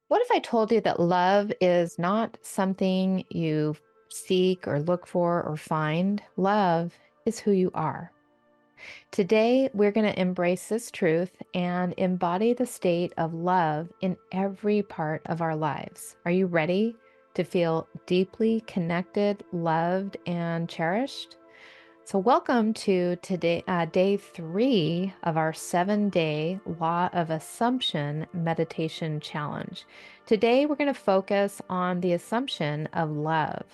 What if I told you that love is not something you seek or look for or find? Love is who you are. Today, we're going to embrace this truth and embody the state of love in every part of our lives. Are you ready to feel deeply connected, loved, and cherished? So, welcome to today, day 3 of our 7-day Law of Assumption meditation challenge. Today, we're going to focus on the assumption of love.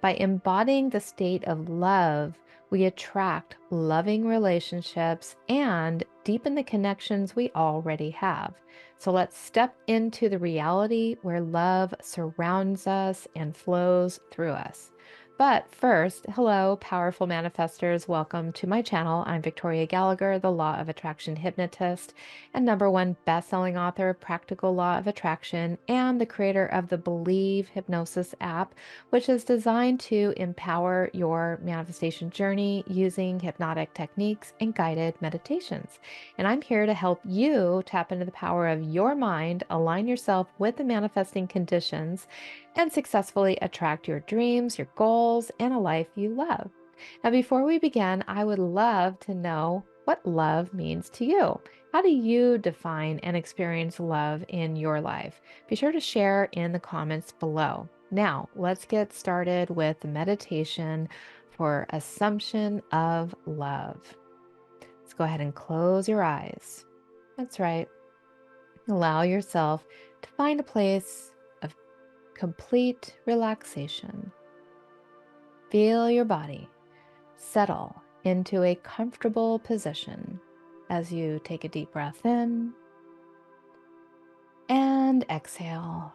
By embodying the state of love, we attract loving relationships and deepen the connections we already have. So, let's step into the reality where love surrounds us and flows through us. But first, hello, powerful manifestors. Welcome to my channel. I'm Victoria Gallagher, the Law of Attraction hypnotist and #1 best-selling author of Practical Law of Attraction and the creator of the Believe Hypnosis app, which is designed to empower your manifestation journey using hypnotic techniques and guided meditations. And I'm here to help you tap into the power of your mind, align yourself with the manifesting conditions, and successfully attract your dreams, your goals, and a life you love. Now, before we begin, I would love to know what love means to you. How do you define and experience love in your life? Be sure to share in the comments below. Now, let's get started with the meditation for assumption of love. Let's go ahead and close your eyes. That's right. Allow yourself to find a place of complete relaxation. Feel your body settle into a comfortable position as you take a deep breath in and exhale.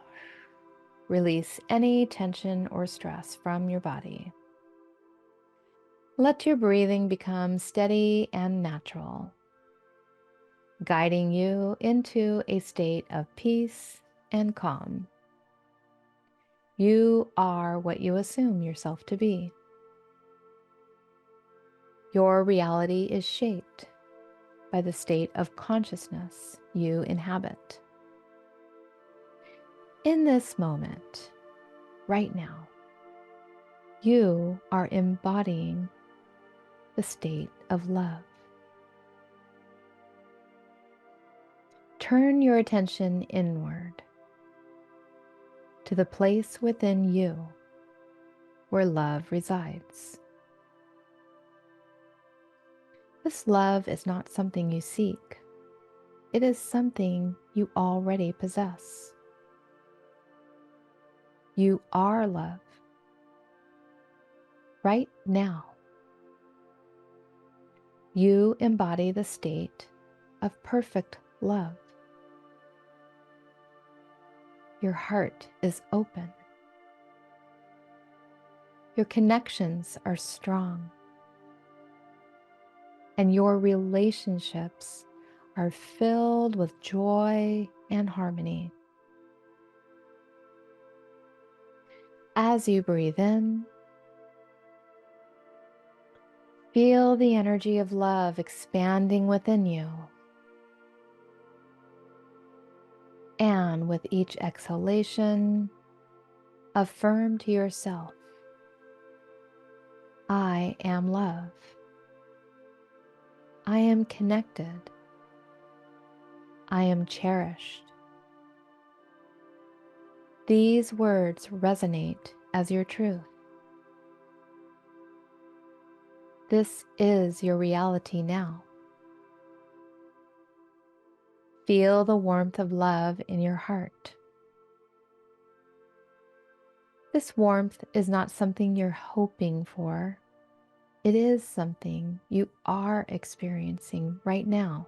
Release any tension or stress from your body. Let your breathing become steady and natural, guiding you into a state of peace and calm. You are what you assume yourself to be. Your reality is shaped by the state of consciousness you inhabit. In this moment, right now, you are embodying the state of love. Turn your attention inward to the place within you where love resides. This love is not something you seek. It is something you already possess. You are love. Right now, you embody the state of perfect love. Your heart is open. Your connections are strong. And your relationships are filled with joy and harmony. As you breathe in, feel the energy of love expanding within you. And with each exhalation, affirm to yourself, I am love. I am connected. I am cherished. These words resonate as your truth. This is your reality now. Feel the warmth of love in your heart. This warmth is not something you're hoping for. It is something you are experiencing right now.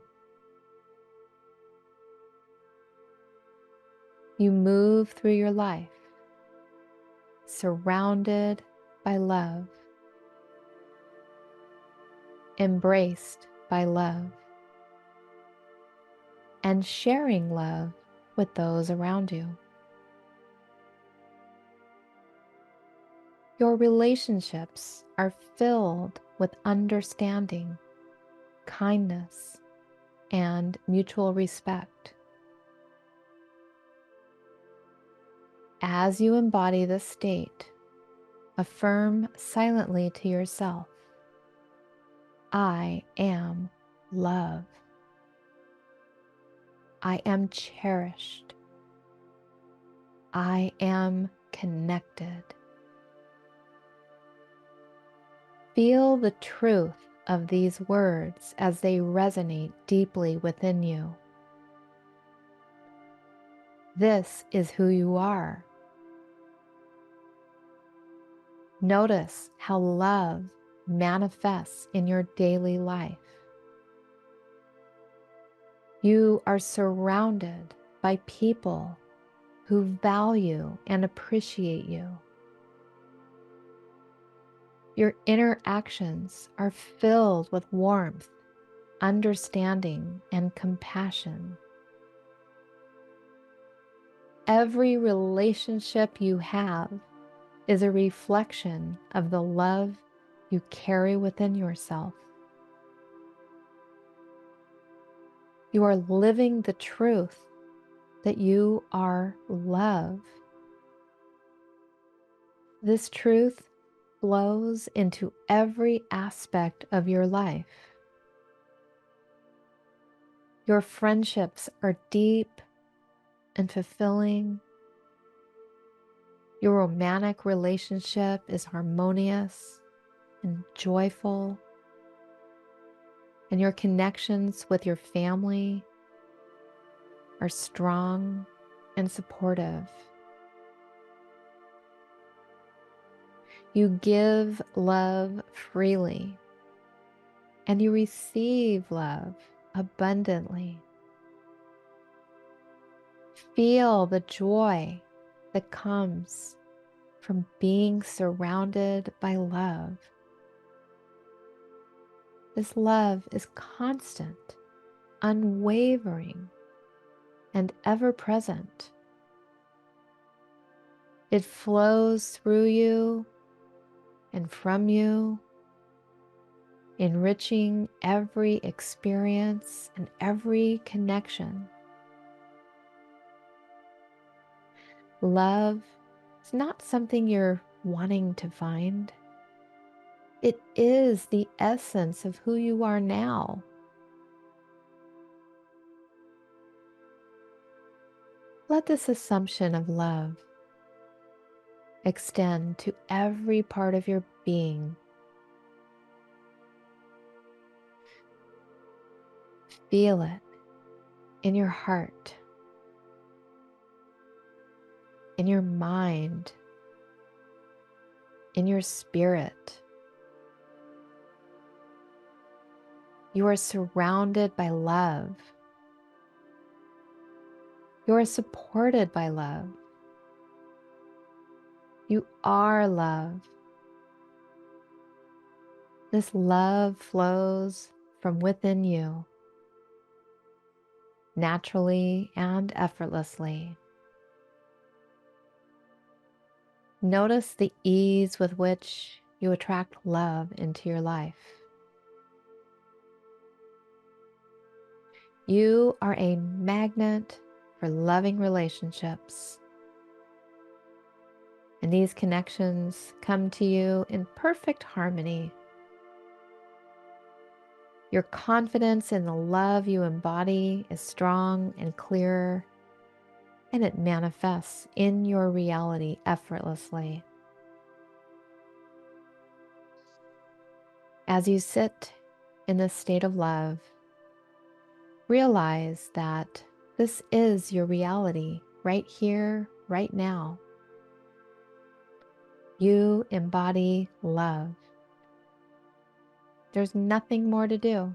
You move through your life, surrounded by love, embraced by love, and sharing love with those around you. Your relationships are filled with understanding, kindness, and mutual respect. As you embody this state, affirm silently to yourself, I am love. I am cherished. I am connected. Feel the truth of these words as they resonate deeply within you. This is who you are. Notice how love manifests in your daily life. You are surrounded by people who value and appreciate you. Your interactions are filled with warmth, understanding, and compassion. Every relationship you have is a reflection of the love you carry within yourself. You are living the truth that you are love. This truth flows into every aspect of your life. Your friendships are deep and fulfilling. Your romantic relationship is harmonious and joyful. And your connections with your family are strong and supportive. You give love freely, and you receive love abundantly. Feel the joy that comes from being surrounded by love. This love is constant, unwavering, and ever present. It flows through you and from you, enriching every experience and every connection. Love is not something you're wanting to find. It is the essence of who you are now. Let this assumption of love extend to every part of your being. Feel it in your heart, in your mind, in your spirit. You are surrounded by love. You are supported by love. You are love. This love flows from within you, naturally and effortlessly. Notice the ease with which you attract love into your life. You are a magnet for loving relationships. And these connections come to you in perfect harmony. Your confidence in the love you embody is strong and clear, and it manifests in your reality effortlessly. As you sit in this state of love, realize that this is your reality right here, right now. You embody love. There's nothing more to do,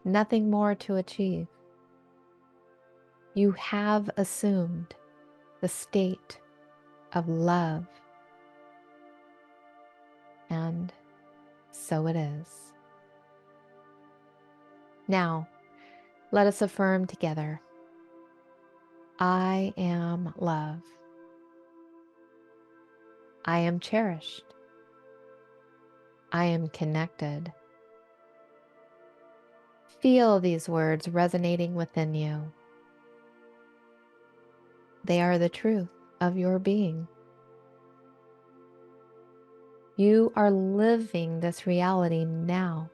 nothing more to achieve. You have assumed the state of love, and so it is. Now, let us affirm together, I am love. I am cherished. I am connected. Feel these words resonating within you. They are the truth of your being. You are living this reality now.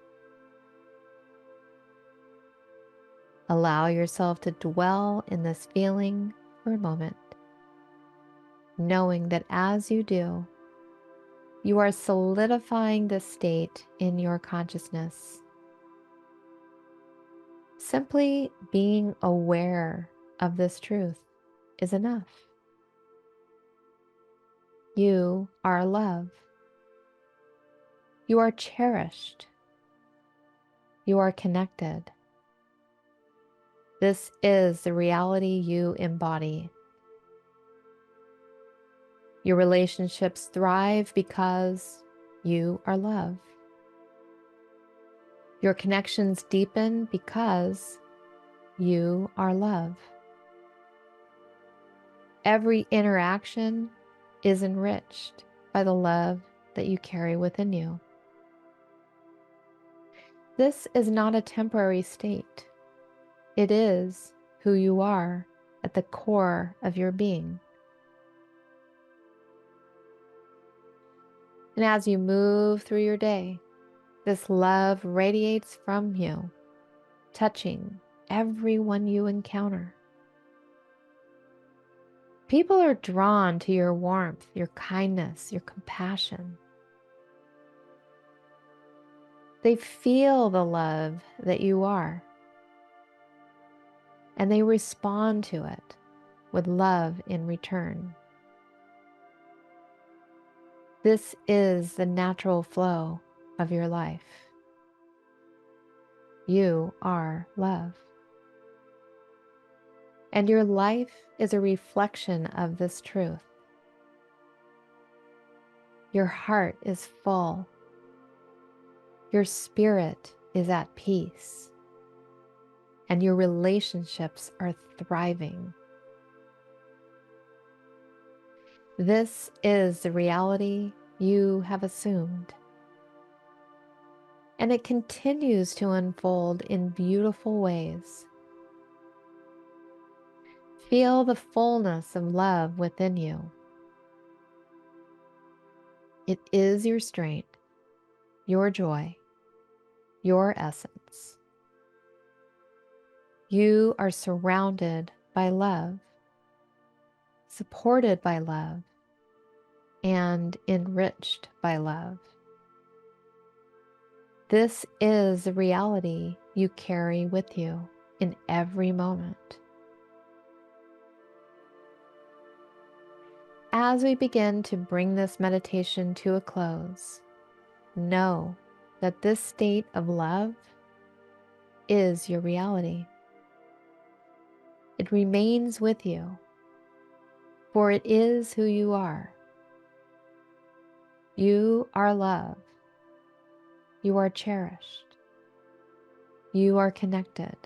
Allow yourself to dwell in this feeling for a moment, knowing that as you do, you are solidifying this state in your consciousness. Simply being aware of this truth is enough. You are love. You are cherished. You are connected. This is the reality you embody. Your relationships thrive because you are love. Your connections deepen because you are love. Every interaction is enriched by the love that you carry within you. This is not a temporary state. It is who you are at the core of your being. And as you move through your day, this love radiates from you, touching everyone you encounter. People are drawn to your warmth, your kindness, your compassion. They feel the love that you are, and they respond to it with love in return. This is the natural flow of your life. You are love. And your life is a reflection of this truth. Your heart is full. Your spirit is at peace. And your relationships are thriving. This is the reality you have assumed. And it continues to unfold in beautiful ways. Feel the fullness of love within you. It is your strength, your joy, your essence. You are surrounded by love, supported by love, and enriched by love. This is the reality you carry with you in every moment. As we begin to bring this meditation to a close, know that this state of love is your reality. It remains with you, for it is who you are. You are love. You are cherished. You are connected.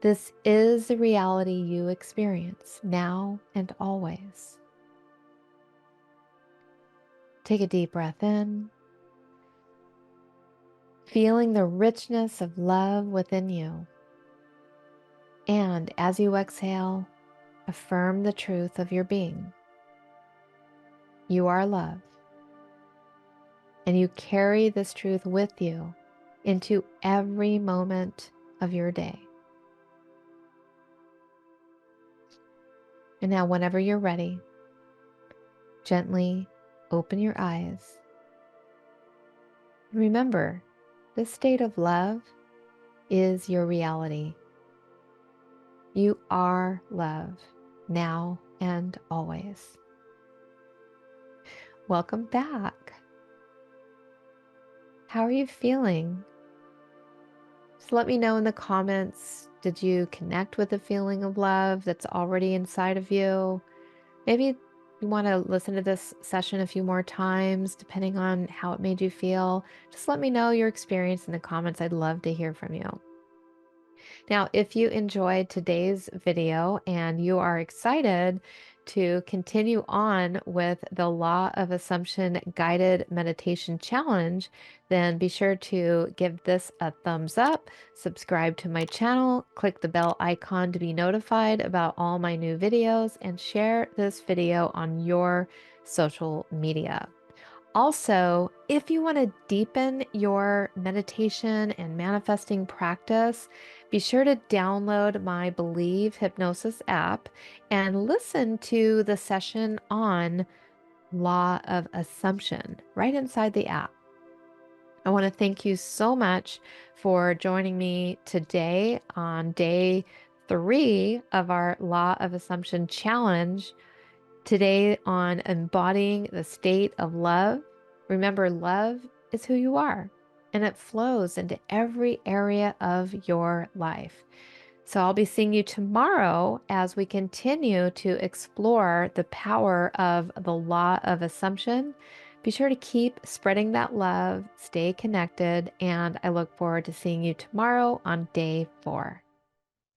This is the reality you experience now and always. Take a deep breath in, feeling the richness of love within you. And as you exhale, affirm the truth of your being. You are love. And you carry this truth with you into every moment of your day. And now, whenever you're ready, gently open your eyes. Remember, this state of love is your reality. You are love, now and always. Welcome back. How are you feeling? Just let me know in the comments. Did you connect with the feeling of love that's already inside of you? Maybe you want to listen to this session a few more times, depending on how it made you feel. Just let me know your experience in the comments. I'd love to hear from you. Now, if you enjoyed today's video and you are excited to continue on with the Law of Assumption Guided Meditation Challenge, then be sure to give this a thumbs up, subscribe to my channel, click the bell icon to be notified about all my new videos, and share this video on your social media. Also, if you want to deepen your meditation and manifesting practice, be sure to download my Believe Hypnosis app and listen to the session on Law of Assumption right inside the app. I want to thank you so much for joining me today on day 3 of our Law of Assumption challenge. Today on embodying the state of love. Remember, love is who you are, and it flows into every area of your life. So I'll be seeing you tomorrow as we continue to explore the power of the Law of Assumption. Be sure to keep spreading that love, stay connected, and I look forward to seeing you tomorrow on day 4.